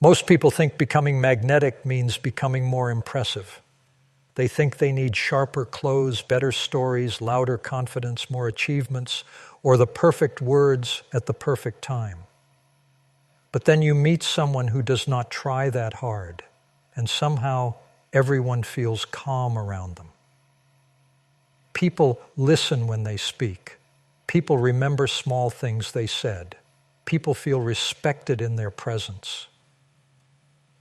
Most people think becoming magnetic means becoming more impressive. They think they need sharper clothes, better stories, louder confidence, more achievements, or the perfect words at the perfect time. But then you meet someone who does not try that hard, and somehow everyone feels calm around them. People listen when they speak. People remember small things they said. People feel respected in their presence.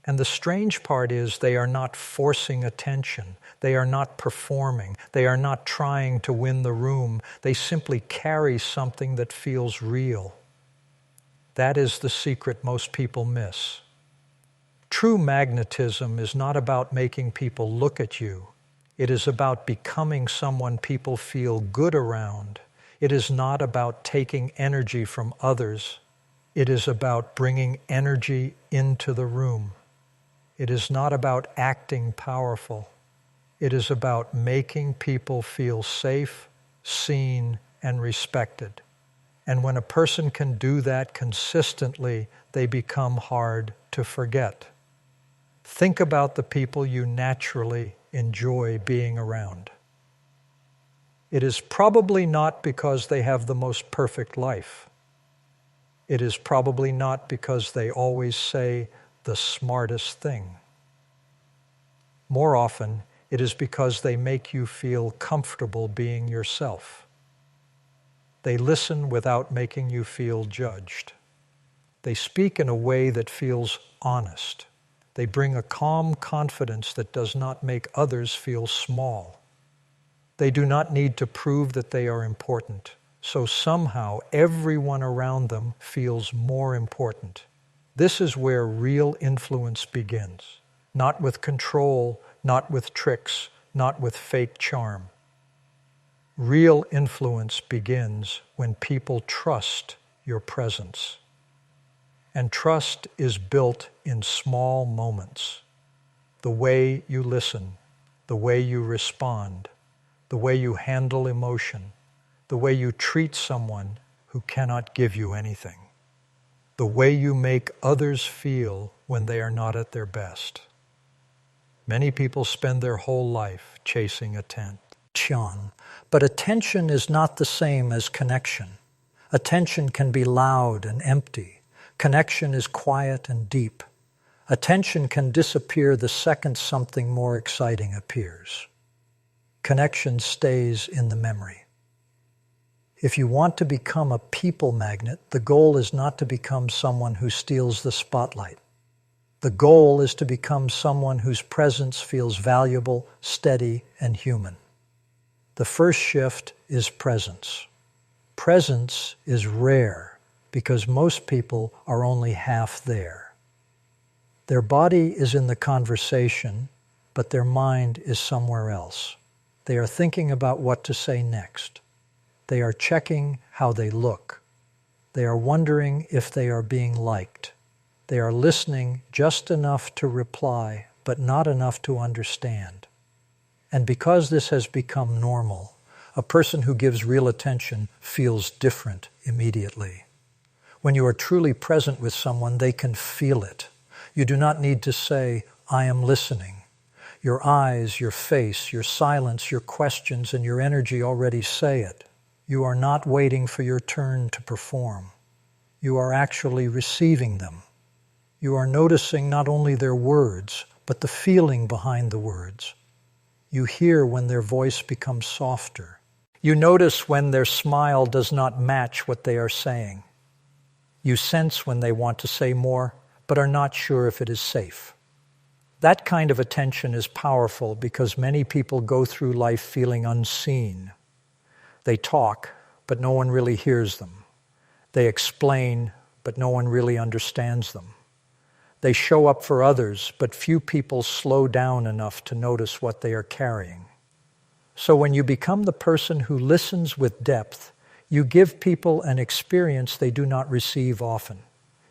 And the strange part is they are not forcing attention. They are not performing. They are not trying to win the room. They simply carry something that feels real. That is the secret most people miss. True magnetism is not about making people look at you. It is about becoming someone people feel good around. It is not about taking energy from others. It is about bringing energy into the room. It is not about acting powerful. It is about making people feel safe, seen, and respected. And when a person can do that consistently, they become hard to forget. Think about the people you naturally enjoy being around. It is probably not because they have the most perfect life. It is probably not because they always say the smartest thing. More often, it is because they make you feel comfortable being yourself. They listen without making you feel judged. They speak in a way that feels honest. They bring a calm confidence that does not make others feel small. They do not need to prove that they are important. So somehow everyone around them feels more important. This is where real influence begins. Not with control, not with tricks, not with fake charm. Real influence begins when people trust your presence. And trust is built in small moments. The way you listen, the way you respond, the way you handle emotion, the way you treat someone who cannot give you anything, the way you make others feel when they are not at their best. Many people spend their whole life chasing attention. But attention is not the same as connection. Attention can be loud and empty. Connection is quiet and deep. Attention can disappear the second something more exciting appears. Connection stays in the memory. If you want to become a people magnet, the goal is not to become someone who steals the spotlight. The goal is to become someone whose presence feels valuable, steady, and human. The first shift is presence. Presence is rare because most people are only half there. Their body is in the conversation, but their mind is somewhere else. They are thinking about what to say next. They are checking how they look. They are wondering if they are being liked. They are listening just enough to reply, but not enough to understand. And because this has become normal, a person who gives real attention feels different immediately. When you are truly present with someone, they can feel it. You do not need to say, "I am listening." Your eyes, your face, your silence, your questions, and your energy already say it. You are not waiting for your turn to perform. You are actually receiving them. You are noticing not only their words, but the feeling behind the words. You hear when their voice becomes softer. You notice when their smile does not match what they are saying. You sense when they want to say more, but are not sure if it is safe. That kind of attention is powerful because many people go through life feeling unseen. They talk, but no one really hears them. They explain, but no one really understands them. They show up for others, but few people slow down enough to notice what they are carrying. So when you become the person who listens with depth, you give people an experience they do not receive often.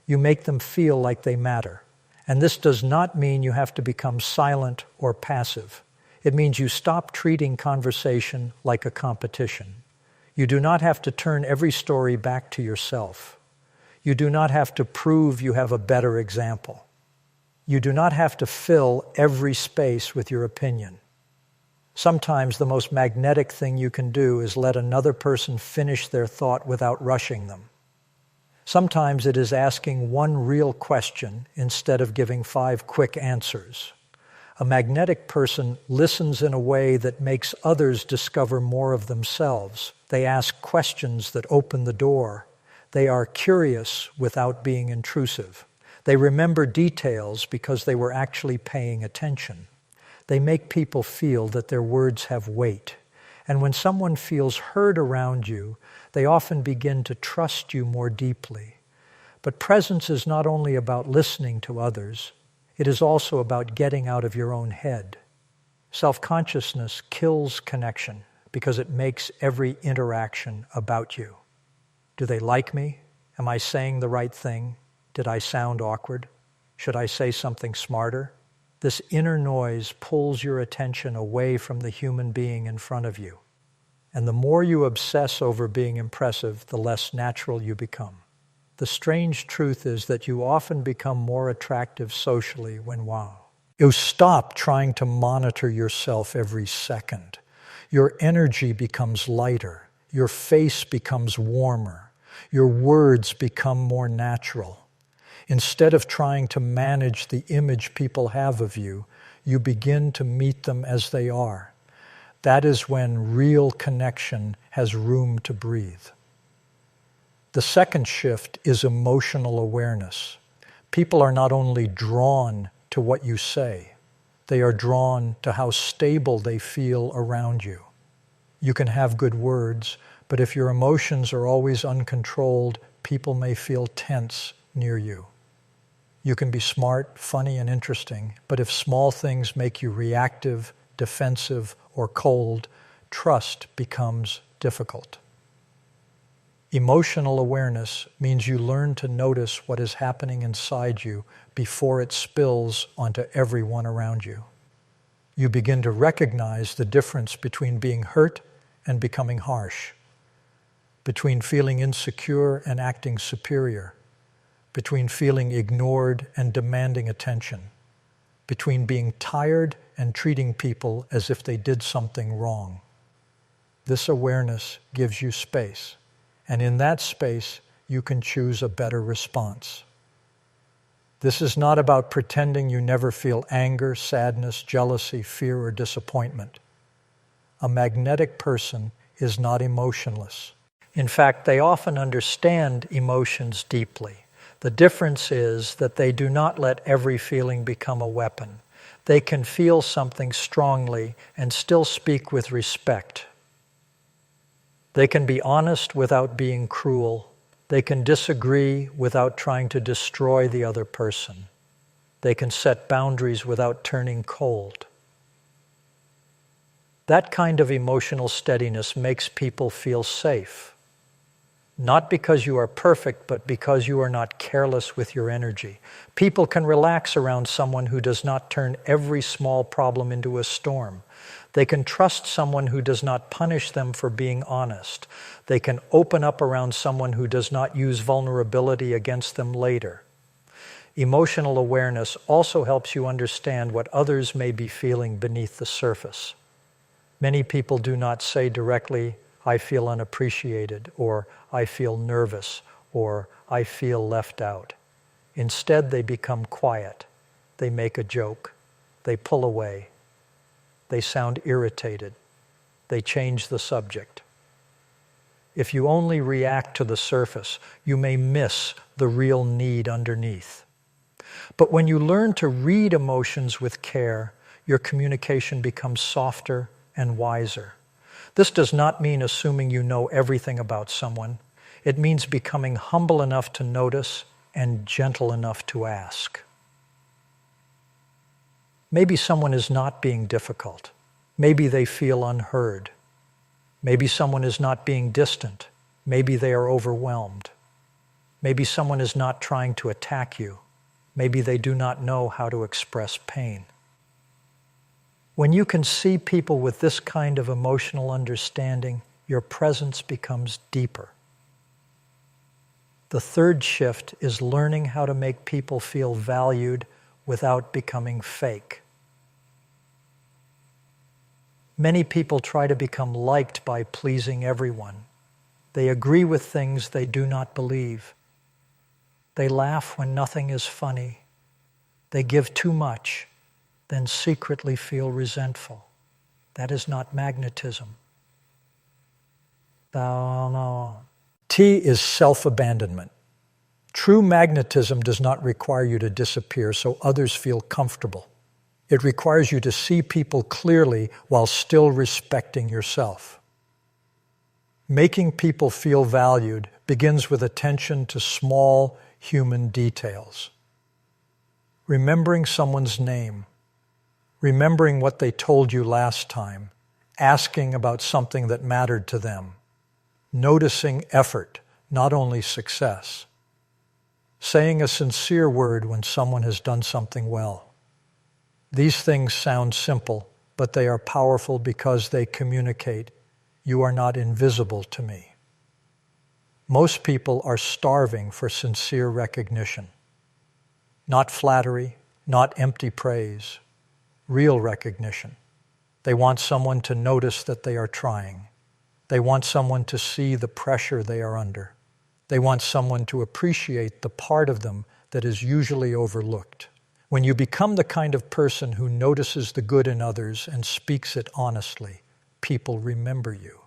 You make them feel like they matter. And this does not mean you have to become silent or passive. It means you stop treating conversation like a competition. You do not have to turn every story back to yourself. You do not have to prove you have a better example. You do not have to fill every space with your opinion. Sometimes the most magnetic thing you can do is let another person finish their thought without rushing them. Sometimes it is asking one real question instead of giving 5 quick answers. A magnetic person listens in a way that makes others discover more of themselves. They ask questions that open the door. They are curious without being intrusive. They remember details because they were actually paying attention. They make people feel that their words have weight. And when someone feels heard around you, they often begin to trust you more deeply. But presence is not only about listening to others, it is also about getting out of your own head. Self-consciousness kills connection because it makes every interaction about you. Do they like me? Am I saying the right thing? Did I sound awkward? Should I say something smarter? This inner noise pulls your attention away from the human being in front of you. And the more you obsess over being impressive, the less natural you become. The strange truth is that you often become more attractive socially when you stop trying to monitor yourself every second. Your energy becomes lighter. Your face becomes warmer. Your words become more natural. Instead of trying to manage the image people have of you, you begin to meet them as they are. That is when real connection has room to breathe. The second shift is emotional awareness. People are not only drawn to what you say, they are drawn to how stable they feel around you. You can have good words, but if your emotions are always uncontrolled, people may feel tense near you. You can be smart, funny, and interesting, but if small things make you reactive, defensive, or cold, trust becomes difficult. Emotional awareness means you learn to notice what is happening inside you before it spills onto everyone around you. You begin to recognize the difference between being hurt and becoming harsh, between feeling insecure and acting superior, between feeling ignored and demanding attention, between being tired and treating people as if they did something wrong. This awareness gives you space. And in that space, you can choose a better response. This is not about pretending you never feel anger, sadness, jealousy, fear, or disappointment. A magnetic person is not emotionless. In fact, they often understand emotions deeply. The difference is that they do not let every feeling become a weapon. They can feel something strongly and still speak with respect. They can be honest without being cruel. They can disagree without trying to destroy the other person. They can set boundaries without turning cold. That kind of emotional steadiness makes people feel safe. Not because you are perfect, but because you are not careless with your energy. People can relax around someone who does not turn every small problem into a storm. They can trust someone who does not punish them for being honest. They can open up around someone who does not use vulnerability against them later. Emotional awareness also helps you understand what others may be feeling beneath the surface. Many people do not say directly, "I feel unappreciated," or "I feel nervous," or "I feel left out." Instead, they become quiet. They make a joke. They pull away. They sound irritated. They change the subject. If you only react to the surface, you may miss the real need underneath. But when you learn to read emotions with care, your communication becomes softer and wiser. This does not mean assuming you know everything about someone. It means becoming humble enough to notice and gentle enough to ask. Maybe someone is not being difficult. Maybe they feel unheard. Maybe someone is not being distant. Maybe they are overwhelmed. Maybe someone is not trying to attack you. Maybe they do not know how to express pain. When you can see people with this kind of emotional understanding, your presence becomes deeper. The third shift is learning how to make people feel valued without becoming fake. Many people try to become liked by pleasing everyone. They agree with things they do not believe. They laugh when nothing is funny. They give too much, then secretly feel resentful. That is not magnetism. T is self-abandonment. True magnetism does not require you to disappear so others feel comfortable. It requires you to see people clearly while still respecting yourself. Making people feel valued begins with attention to small human details. Remembering someone's name, remembering what they told you last time, asking about something that mattered to them, noticing effort, not only success, saying a sincere word when someone has done something well. These things sound simple, but they are powerful because they communicate, "You are not invisible to me." Most people are starving for sincere recognition. Not flattery, not empty praise, real recognition. They want someone to notice that they are trying. They want someone to see the pressure they are under. They want someone to appreciate the part of them that is usually overlooked. When you become the kind of person who notices the good in others and speaks it honestly, people remember you.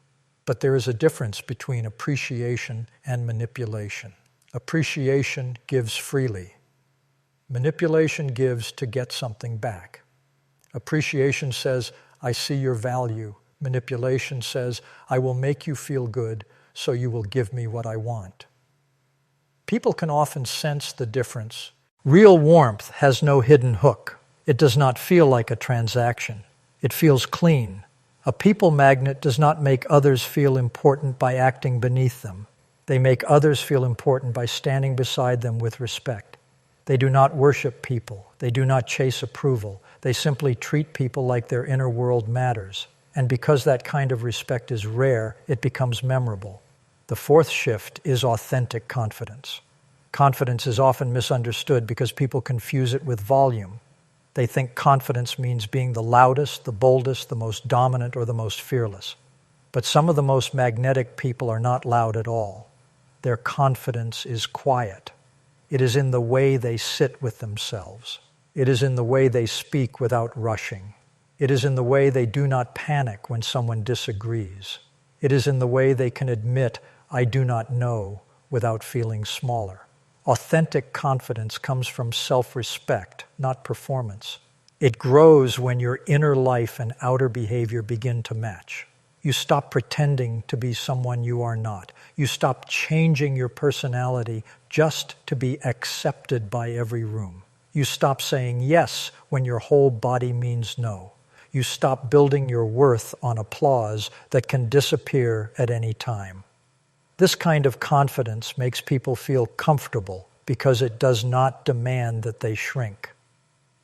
But there is a difference between appreciation and manipulation. Appreciation gives freely. Manipulation gives to get something back. Appreciation says, "I see your value." Manipulation says, "I will make you feel good, so you will give me what I want." People can often sense the difference. Real warmth has no hidden hook. It does not feel like a transaction. It feels clean. A people magnet does not make others feel important by acting beneath them. They make others feel important by standing beside them with respect. They do not worship people. They do not chase approval. They simply treat people like their inner world matters. And because that kind of respect is rare, it becomes memorable. The fourth shift is authentic confidence. Confidence is often misunderstood because people confuse it with volume. They think confidence means being the loudest, the boldest, the most dominant, or the most fearless. But some of the most magnetic people are not loud at all. Their confidence is quiet. It is in the way they sit with themselves. It is in the way they speak without rushing. It is in the way they do not panic when someone disagrees. It is in the way they can admit, "I do not know," without feeling smaller. Authentic confidence comes from self-respect, not performance. It grows when your inner life and outer behavior begin to match. You stop pretending to be someone you are not. You stop changing your personality just to be accepted by every room. You stop saying yes when your whole body means no. You stop building your worth on applause that can disappear at any time. This kind of confidence makes people feel comfortable because it does not demand that they shrink.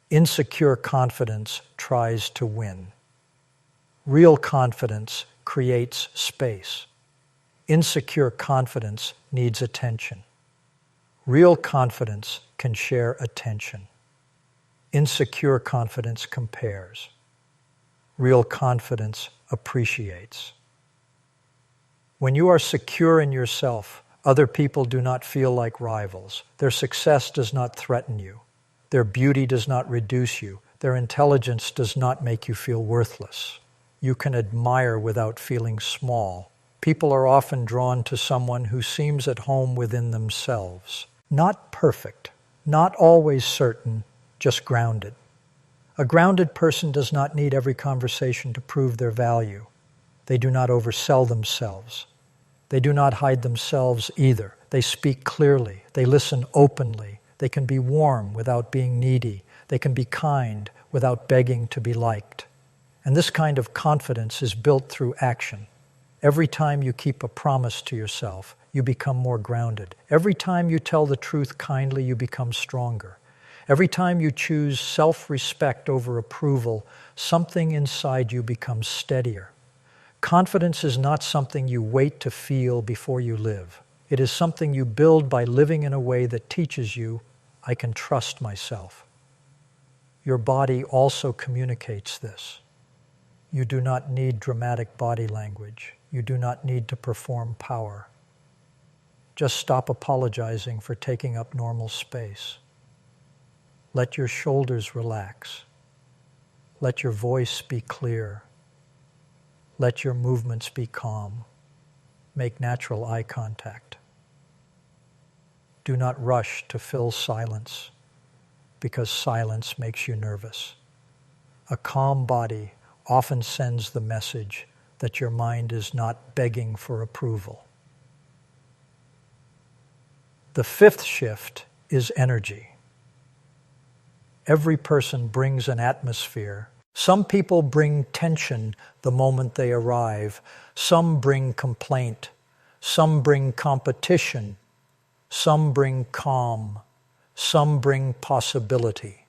Insecure confidence tries to win. Real confidence creates space. Insecure confidence needs attention. Real confidence can share attention. Insecure confidence compares. Real confidence appreciates. When you are secure in yourself, other people do not feel like rivals. Their success does not threaten you. Their beauty does not reduce you. Their intelligence does not make you feel worthless. You can admire without feeling small. People are often drawn to someone who seems at home within themselves. Not perfect, not always certain, just grounded. A grounded person does not need every conversation to prove their value. They do not oversell themselves. They do not hide themselves either. They speak clearly. They listen openly. They can be warm without being needy. They can be kind without begging to be liked. And this kind of confidence is built through action. Every time you keep a promise to yourself, you become more grounded. Every time you tell the truth kindly, you become stronger. Every time you choose self-respect over approval, something inside you becomes steadier. Confidence is not something you wait to feel before you live. It is something you build by living in a way that teaches you, "I can trust myself." Your body also communicates this. You do not need dramatic body language. You do not need to perform power. Just stop apologizing for taking up normal space. Let your shoulders relax. Let your voice be clear. Let your movements be calm. Make natural eye contact. Do not rush to fill silence, because silence makes you nervous. A calm body often sends the message that your mind is not begging for approval. The fifth shift is energy. Every person brings an atmosphere. Some people bring tension the moment they arrive. Some bring complaint. Some bring competition. Some bring calm. Some bring possibility.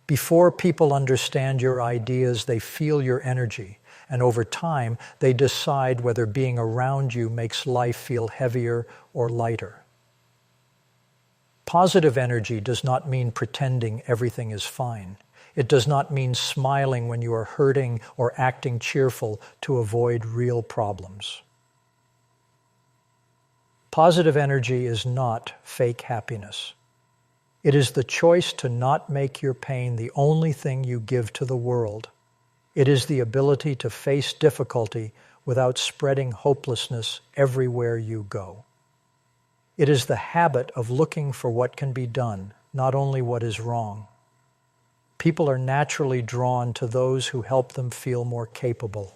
Before people understand your ideas, they feel your energy, and over time, they decide whether being around you makes life feel heavier or lighter. Positive energy does not mean pretending everything is fine. It does not mean smiling when you are hurting or acting cheerful to avoid real problems. Positive energy is not fake happiness. It is the choice to not make your pain the only thing you give to the world. It is the ability to face difficulty without spreading hopelessness everywhere you go. It is the habit of looking for what can be done, not only what is wrong. People are naturally drawn to those who help them feel more capable.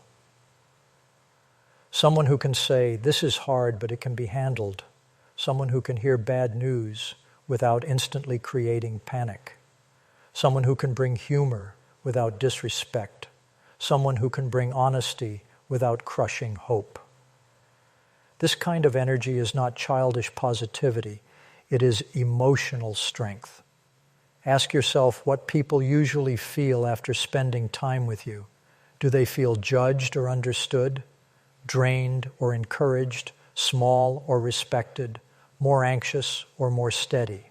Someone who can say, "This is hard, but it can be handled." Someone who can hear bad news without instantly creating panic. Someone who can bring humor without disrespect. Someone who can bring honesty without crushing hope. This kind of energy is not childish positivity. It is emotional strength. Ask yourself what people usually feel after spending time with you. Do they feel judged or understood? Drained or encouraged? Small or respected? More anxious or more steady?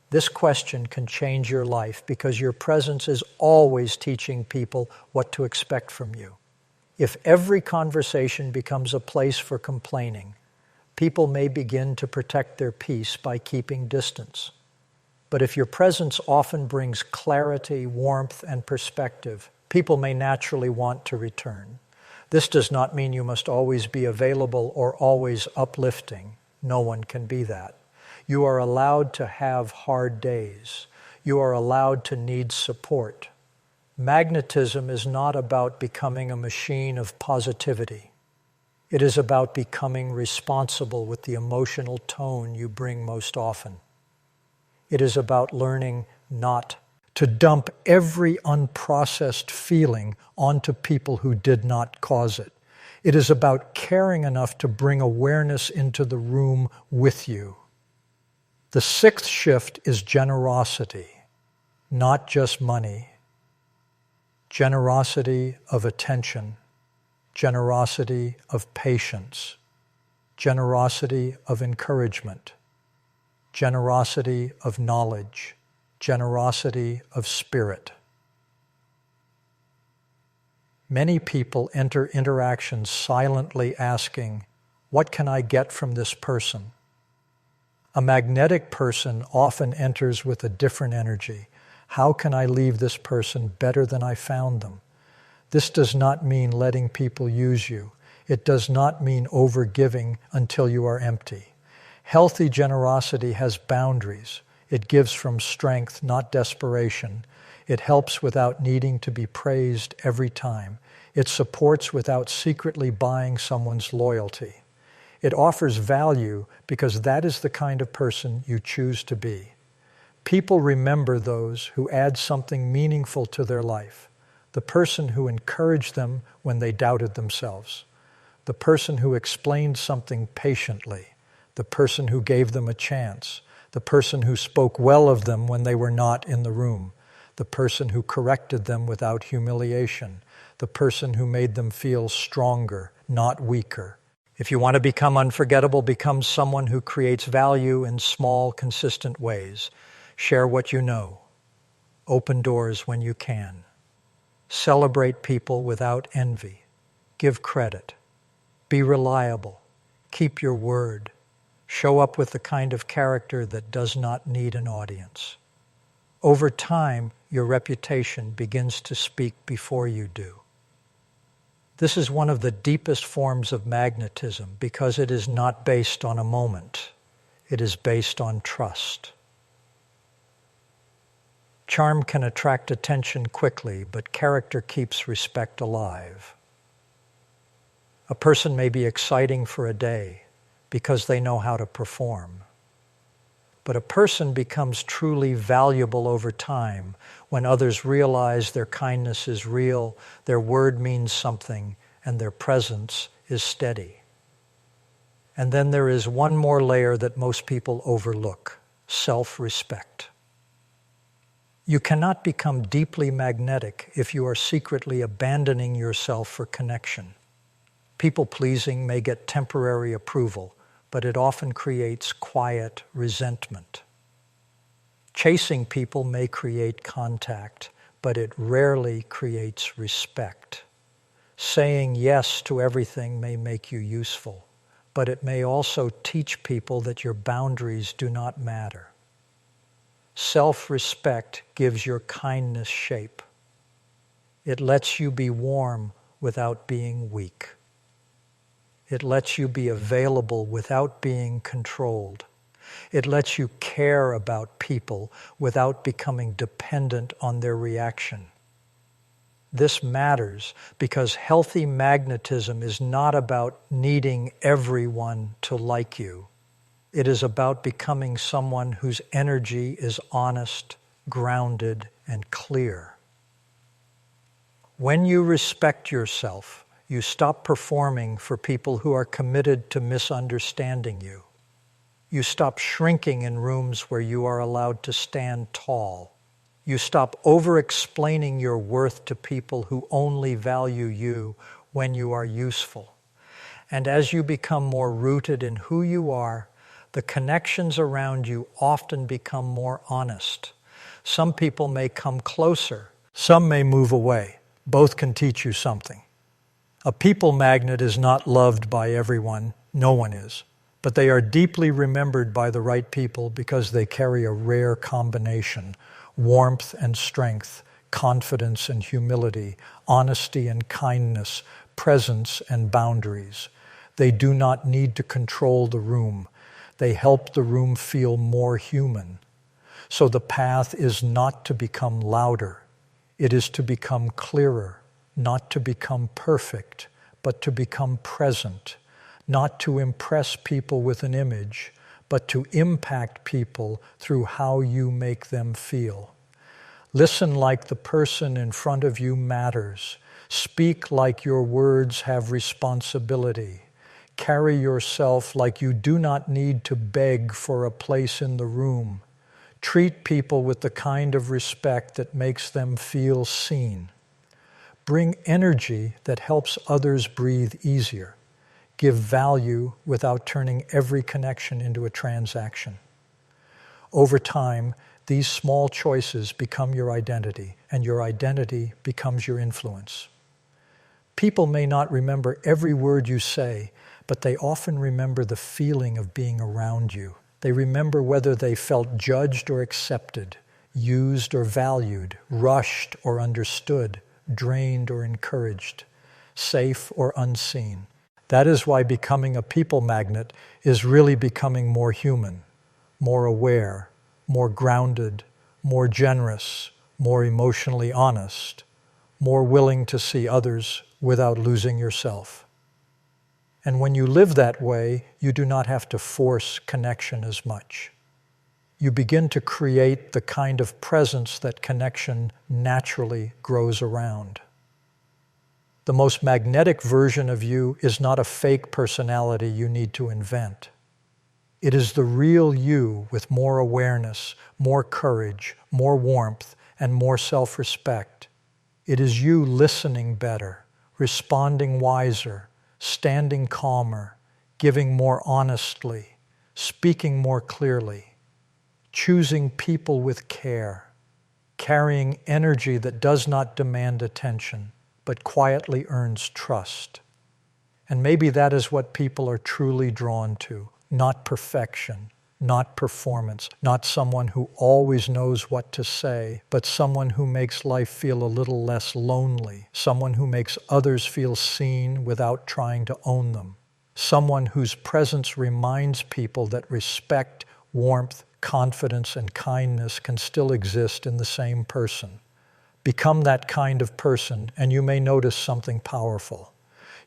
This question can change your life because your presence is always teaching people what to expect from you. If every conversation becomes a place for complaining, people may begin to protect their peace by keeping distance. But if your presence often brings clarity, warmth, and perspective, people may naturally want to return. This does not mean you must always be available or always uplifting. No one can be that. You are allowed to have hard days. You are allowed to need support. Magnetism is not about becoming a machine of positivity. It is about becoming responsible with the emotional tone you bring most often. It is about learning not to dump every unprocessed feeling onto people who did not cause it. It is about caring enough to bring awareness into the room with you. The sixth shift is generosity, not just money. Generosity of attention, generosity of patience, generosity of encouragement, generosity of knowledge, generosity of spirit. Many people enter interactions silently asking, "What can I get from this person?" A magnetic person often enters with a different energy. How can I leave this person better than I found them? This does not mean letting people use you. It does not mean overgiving until you are empty. Healthy generosity has boundaries. It gives from strength, not desperation. It helps without needing to be praised every time. It supports without secretly buying someone's loyalty. It offers value because that is the kind of person you choose to be. People remember those who add something meaningful to their life. The person who encouraged them when they doubted themselves. The person who explained something patiently. The person who gave them a chance. The person who spoke well of them when they were not in the room. The person who corrected them without humiliation. The person who made them feel stronger, not weaker. If you want to become unforgettable, become someone who creates value in small, consistent ways. Share what you know. Open doors when you can. Celebrate people without envy. Give credit. Be reliable. Keep your word. Show up with the kind of character that does not need an audience. Over time, your reputation begins to speak before you do. This is one of the deepest forms of magnetism because it is not based on a moment. It is based on trust. Charm can attract attention quickly, but character keeps respect alive. A person may be exciting for a day because they know how to perform. But a person becomes truly valuable over time when others realize their kindness is real, their word means something, and their presence is steady. And then there is one more layer that most people overlook: self-respect. You cannot become deeply magnetic if you are secretly abandoning yourself for connection. People-pleasing may get temporary approval, but it often creates quiet resentment. Chasing people may create contact, but it rarely creates respect. Saying yes to everything may make you useful, but it may also teach people that your boundaries do not matter. Self-respect gives your kindness shape. It lets you be warm without being weak. It lets you be available without being controlled. It lets you care about people without becoming dependent on their reaction. This matters because healthy magnetism is not about needing everyone to like you. It is about becoming someone whose energy is honest, grounded, and clear. When you respect yourself, you stop performing for people who are committed to misunderstanding you. You stop shrinking in rooms where you are allowed to stand tall. You stop over-explaining your worth to people who only value you when you are useful. And as you become more rooted in who you are, the connections around you often become more honest. Some people may come closer. Some may move away. Both can teach you something. A people magnet is not loved by everyone. No one is. But they are deeply remembered by the right people because they carry a rare combination: warmth and strength, confidence and humility, honesty and kindness, presence and boundaries. They do not need to control the room. They help the room feel more human. So the path is not to become louder. It is to become clearer, not to become perfect, but to become present, not to impress people with an image, but to impact people through how you make them feel. Listen like the person in front of you matters. Speak like your words have responsibility. Carry yourself like you do not need to beg for a place in the room. Treat people with the kind of respect that makes them feel seen. Bring energy that helps others breathe easier. Give value without turning every connection into a transaction. Over time, these small choices become your identity, and your identity becomes your influence. People may not remember every word you say, but they often remember the feeling of being around you. They remember whether they felt judged or accepted, used or valued, rushed or understood, drained or encouraged, safe or unseen. That is why becoming a people magnet is really becoming more human, more aware, more grounded, more generous, more emotionally honest, more willing to see others without losing yourself. And when you live that way, you do not have to force connection as much. You begin to create the kind of presence that connection naturally grows around. The most magnetic version of you is not a fake personality you need to invent. It is the real you with more awareness, more courage, more warmth, and more self-respect. It is you listening better, responding wiser, standing calmer, giving more honestly, speaking more clearly, choosing people with care. carrying energy that does not demand attention, but quietly earns trust. And maybe that is what people are truly drawn to, not perfection, not performance, not someone who always knows what to say, but someone who makes life feel a little less lonely, someone who makes others feel seen without trying to own them, someone whose presence reminds people that respect, warmth, confidence, and kindness can still exist in the same person. Become that kind of person, and you may notice something powerful.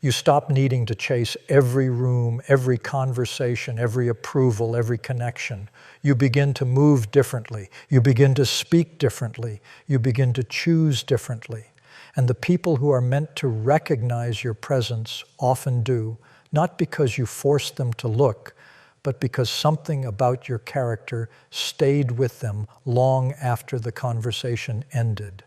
You stop needing to chase every room, every conversation, every approval, every connection. You begin to move differently. You begin to speak differently. You begin to choose differently. And the people who are meant to recognize your presence often do, not because you force them to look, but because something about your character stayed with them long after the conversation ended.